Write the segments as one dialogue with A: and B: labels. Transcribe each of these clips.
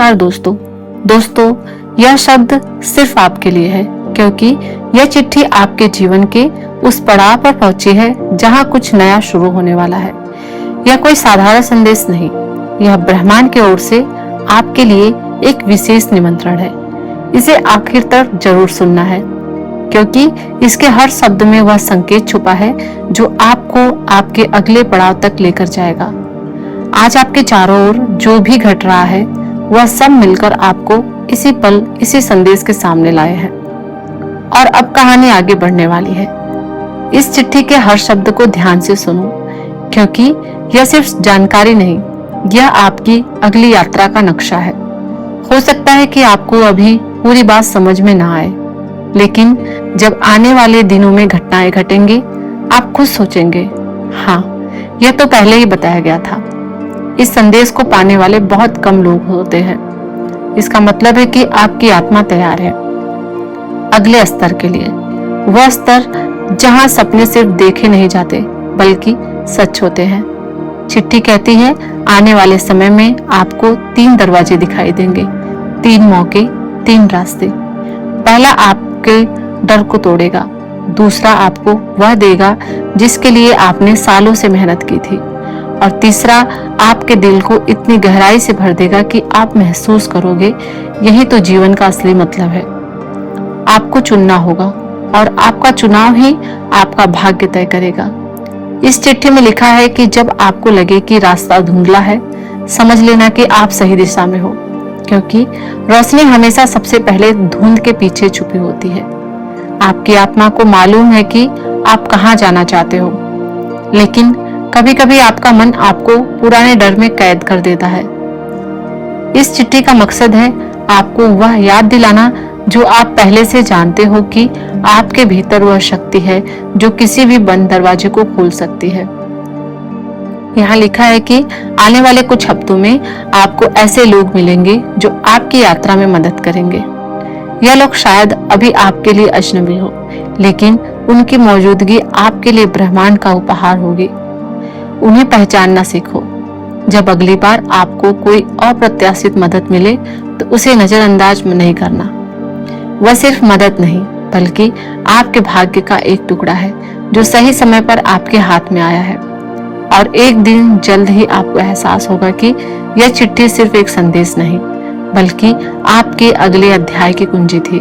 A: नमस्कार दोस्तों, यह शब्द सिर्फ आपके लिए है, क्योंकि यह चिट्ठी आपके जीवन के उस पड़ाव पर पहुंची है जहां कुछ नया शुरू होने वाला है। यह कोई साधारण संदेश नहीं, यह ब्रह्मांड की ओर से आपके लिए एक विशेष निमंत्रण है। इसे आखिर तक जरूर सुनना है, क्योंकि इसके हर शब्द में वह संकेत छुपा है जो आपको आपके अगले पड़ाव तक लेकर जाएगा। आज आपके चारों ओर जो भी घट रहा है, वह सब मिलकर आपको इसी पल इसी संदेश के सामने लाए हैं। और अब कहानी आगे बढ़ने वाली है। इस चिट्ठी के हर शब्द को ध्यान से सुनो, क्योंकि यह सिर्फ जानकारी नहीं, यह आपकी अगली यात्रा का नक्शा है। हो सकता है कि आपको अभी पूरी बात समझ में ना आए, लेकिन जब आने वाले दिनों में घटनाएं घटेंगी, आप खुद सोचेंगे, हाँ, यह तो पहले ही बताया गया था। इस संदेश को पाने वाले बहुत कम लोग होते हैं। इसका मतलब है कि आपकी आत्मा तैयार है अगले स्तर के लिए, वह स्तर जहां सपने सिर्फ देखे नहीं जाते बल्कि सच होते हैं। चिट्ठी कहती है, आने वाले समय में आपको 3 दरवाजे दिखाई देंगे, 3 मौके, 3 रास्ते। पहला आपके डर को तोड़ेगा, दूसरा आपको वह देगा जिसके लिए आपने सालों से मेहनत की थी, और तीसरा आपके दिल को इतनी गहराई से भर देगा कि आप महसूस करोगे, यही तो जीवन का असली मतलब है। आपको चुनना होगा, और आपका चुनाव ही आपका भाग्य तय करेगा। इस चिट्ठी में लिखा है कि जब आपको लगे कि रास्ता धुंधला है, समझ लेना कि आप सही दिशा में हो, क्योंकि रोशनी हमेशा सबसे पहले धुंध के पीछे छुपी होती है। आपकी आत्मा को मालूम है कि आप कहाँ जाना चाहते हो, लेकिन कभी कभी आपका मन आपको पुराने डर में कैद कर देता है। इस चिट्ठी का मकसद है आपको वह याद दिलाना जो आप पहले से जानते हो, कि आपके भीतर वह शक्ति है जो किसी भी बंद दरवाजे को खोल सकती है। यहाँ लिखा है कि आने वाले कुछ हफ्तों में आपको ऐसे लोग मिलेंगे जो आपकी यात्रा में मदद करेंगे। यह लोग शायद अभी आपके लिए अजनबी हो, लेकिन उनकी मौजूदगी आपके लिए ब्रह्मांड का उपहार होगी। उन्हें पहचानना सीखो। जब अगली बार आपको कोई अप्रत्याशित मदद मिले, तो उसे नजरअंदाज नहीं करना। वह सिर्फ मदद नहीं, बल्कि आपके भाग्य का एक टुकड़ा है जो सही समय पर आपके हाथ में आया है। और एक दिन जल्द ही आपको एहसास होगा कि यह चिट्ठी सिर्फ एक संदेश नहीं, बल्कि आपके अगले अध्याय की कुंजी थी।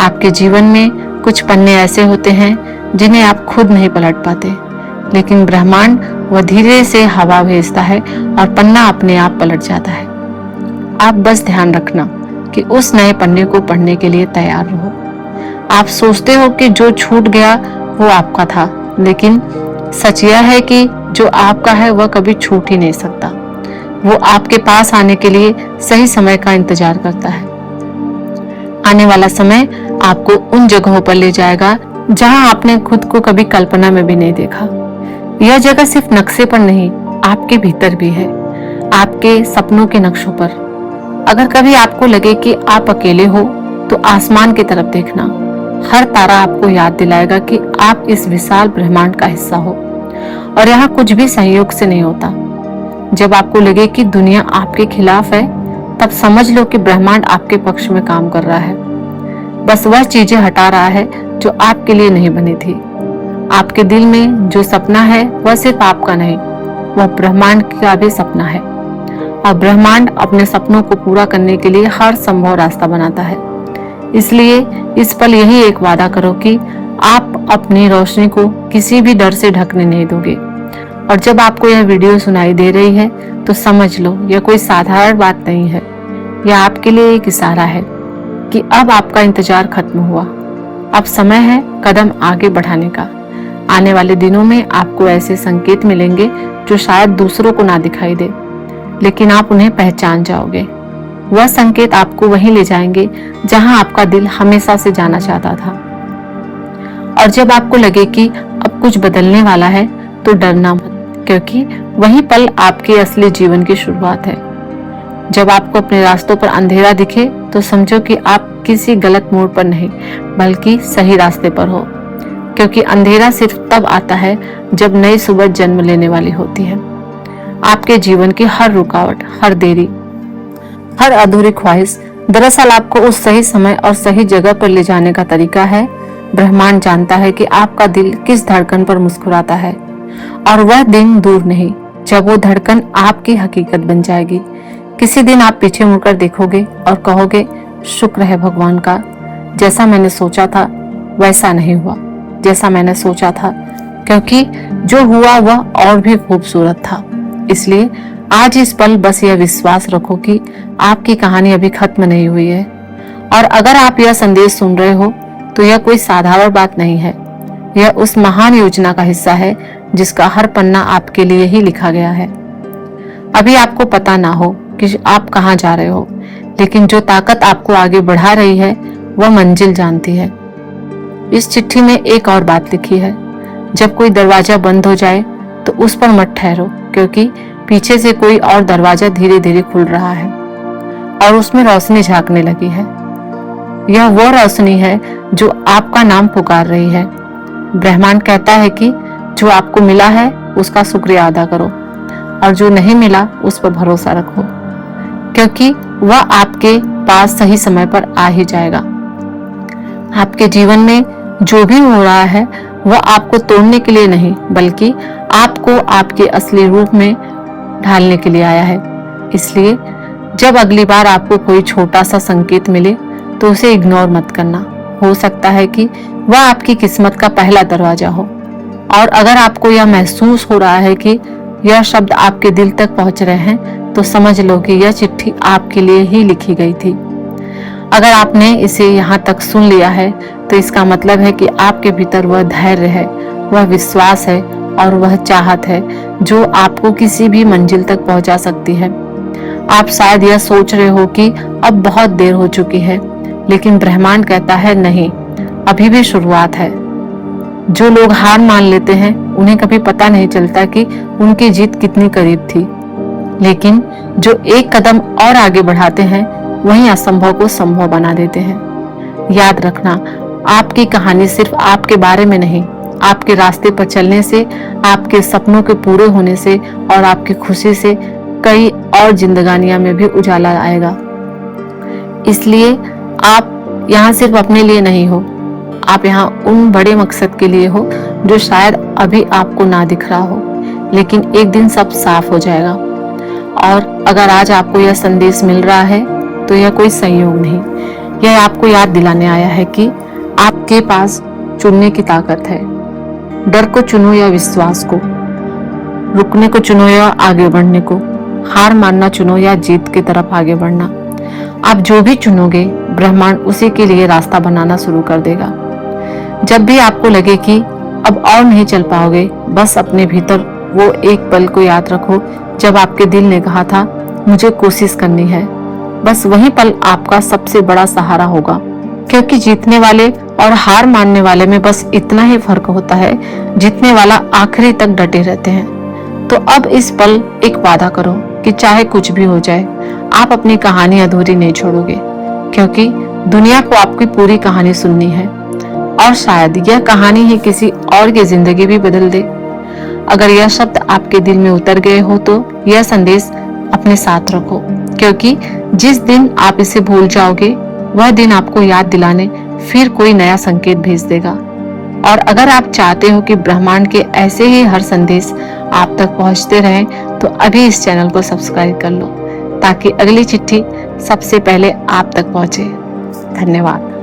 A: आपके जीवन में कुछ पन्ने ऐसे होते हैं जिन्हें आप खुद नहीं पलट पाते, लेकिन ब्रह्मांड वह धीरे से हवा भेजता है और पन्ना अपने आप पलट जाता है। आप बस ध्यान रखना कि उस नए पन्ने को पढ़ने के लिए तैयार रहो। आप सोचते हो कि जो छूट गया वो आपका था, लेकिन सच यह है कि जो आपका है वह कभी छूट ही नहीं सकता। वो आपके पास आने के लिए सही समय का इंतजार करता है। आने वाला समय आपको उन जगहों पर ले जाएगा जहां आपने खुद को कभी कल्पना में भी नहीं देखा। यह जगह सिर्फ नक्शे पर नहीं, आपके भीतर भी है, आपके सपनों के नक्शों पर। अगर कभी आपको लगे कि आप अकेले हो, तो आसमान की तरफ देखना। हर तारा आपको याद दिलाएगा कि आप इस विशाल ब्रह्मांड का हिस्सा हो, और यहाँ कुछ भी सहयोग से नहीं होता। जब आपको लगे कि दुनिया आपके खिलाफ है, तब समझ लो कि ब्रह्मांड आपके पक्ष में काम कर रहा है। बस वह चीजें हटा रहा है जो आपके लिए नहीं बनी थी। आपके दिल में जो सपना है, वह सिर्फ आपका नहीं, वह ब्रह्मांड का भी सपना है। और ब्रह्मांड अपने सपनों को पूरा करने के लिए हर संभव रास्ता बनाता है। इसलिए इस पल यही एक वादा करो कि आप अपनी रोशनी को किसी भी डर से ढकने नहीं दोगे। और जब आपको यह वीडियो सुनाई दे रही है, तो समझ लो यह कोई साधारण बात नहीं है। यह आपके लिए एक इशारा है कि अब आपका इंतजार खत्म हुआ। अब समय है कदम आगे बढ़ाने का। आने वाले दिनों में आपको ऐसे संकेत मिलेंगे जो शायद दूसरों को ना दिखाई दे, लेकिन आप उन्हें पहचान जाओगे। वह संकेत आपको वहीं ले जाएंगे जहां आपका दिल हमेशा से जाना चाहता था। और जब आपको लगे कि अब कुछ बदलने वाला है, तो डरना मत, क्योंकि वही पल आपके असली जीवन की शुरुआत है। जब आपको अपने रास्तों पर अंधेरा दिखे, तो समझो कि आप किसी गलत मोड़ पर नहीं, बल्कि सही रास्ते पर हो। क्योंकि अंधेरा सिर्फ तब आता है जब नई सुबह जन्म लेने वाली होती है। आपके जीवन की हर रुकावट, हर देरी हर अधूरी ख्वाहिश दरअसल आपको उस सही समय और सही जगह पर ले जाने का तरीका है। ब्रह्मांड जानता है कि आपका दिल किस धड़कन पर मुस्कुराता है, और वह दिन दूर नहीं जब वो धड़कन आपकी हकीकत बन जाएगी। किसी दिन आप पीछे मुड़कर देखोगे और कहोगे, शुक्र है भगवान का, जैसा मैंने सोचा था वैसा नहीं हुआ जैसा मैंने सोचा था, क्योंकि जो हुआ वह और भी खूबसूरत था। इसलिए आज इस पल बस यह विश्वास रखो कि आपकी कहानी अभी खत्म नहीं हुई है। और अगर आप यह संदेश सुन रहे हो तो यह कोई साधारण बात नहीं है। यह उस महान योजना का हिस्सा है जिसका हर पन्ना आपके लिए ही लिखा गया है। अभी आपको पता ना हो कि आप कहाँ जा रहे हो, लेकिन जो ताकत आपको आगे बढ़ा रही है वह मंजिल जानती है। इस चिट्ठी में एक और बात लिखी है, जब कोई दरवाजा बंद हो जाए तो उस पर मत ठहरो, क्योंकि पीछे से कोई और दरवाजा धीरे धीरे खुल रहा है और उसमें रोशनी झांकने लगी है। यह वो रोशनी है जो आपका नाम पुकार रही है। ब्रह्मांड कहता है कि जो आपको मिला है उसका शुक्रिया अदा करो, और जो नहीं मिला उस पर भरोसा रखो, क्योंकि वह आपके पास सही समय पर आ ही जाएगा। आपके जीवन में जो भी हो रहा है वह आपको तोड़ने के लिए नहीं, बल्कि आपको आपके असली रूप में ढालने के लिए आया है। इसलिए जब अगली बार आपको कोई छोटा सा संकेत मिले तो उसे इग्नोर मत करना। हो सकता है कि वह आपकी किस्मत का पहला दरवाजा हो। और अगर आपको यह महसूस हो रहा है कि यह शब्द आपके दिल तक पहुंच रहे हैं, तो समझ लो कि यह चिट्ठी आपके लिए ही लिखी गई थी। अगर आपने इसे यहाँ तक सुन लिया है तो इसका मतलब है कि आपके भीतर वह धैर्य है, वह विश्वास है और वह चाहत है जो आपको किसी भी मंजिल तक पहुंचा सकती है। आप शायद यह सोच रहे हो कि अब बहुत देर हो चुकी है, लेकिन ब्रह्मांड कहता है नहीं, अभी भी शुरुआत है। जो लोग हार मान लेते हैं उन्हें कभी पता नहीं चलता कि उनकी जीत कितनी करीब थी, लेकिन जो एक कदम और आगे बढ़ाते हैं वहीं असंभव को संभव बना देते हैं। याद रखना, आपकी कहानी सिर्फ आपके बारे में नहीं, आपके रास्ते पर चलने से, आपके सपनों के पूरे होने से और आपकी खुशी से कई और जिंदगानियां में भी उजाला आएगा। इसलिए आप यहाँ सिर्फ अपने लिए नहीं हो, आप यहाँ उन बड़े मकसद के लिए हो जो शायद अभी आपको ना दिख रहा हो, लेकिन एक दिन सब साफ हो जाएगा। और अगर आज आपको यह संदेश मिल रहा है तो यह कोई संयोग नहीं, यह आपको याद दिलाने आया है कि आपके पास चुनने की ताकत है। डर को चुनो या विश्वास को, रुकने को चुनो या आगे बढ़ने को, हार मानना चुनो या जीत की तरफ आगे बढ़ना। आप जो भी चुनोगे ब्रह्मांड उसी के लिए रास्ता बनाना शुरू कर देगा। जब भी आपको लगे कि अब और नहीं चल पाओगे, बस अपने भीतर वो एक पल को याद रखो जब आपके दिल ने कहा था मुझे कोशिश करनी है। बस वही पल आपका सबसे बड़ा सहारा होगा, क्योंकि जीतने वाले और हार मानने वाले में बस इतना ही फर्क होता है, जीतने वाला आखिरी तक डटे रहते हैं। तो अब इस पल एक वादा करो कि चाहे कुछ भी हो जाए, आप अपनी कहानी अधूरी नहीं छोड़ोगे, क्योंकि दुनिया को आपकी पूरी कहानी सुननी है, और शायद यह कहानी ही किसी और की जिंदगी भी बदल दे। अगर यह शब्द आपके दिल में उतर गए हो तो यह संदेश अपने साथ रखो, क्योंकि जिस दिन आप इसे भूल जाओगे वह दिन आपको याद दिलाने फिर कोई नया संकेत भेज देगा। और अगर आप चाहते हो कि ब्रह्मांड के ऐसे ही हर संदेश आप तक पहुंचते रहें, तो अभी इस चैनल को सब्सक्राइब कर लो, ताकि अगली चिट्ठी सबसे पहले आप तक पहुंचे। धन्यवाद।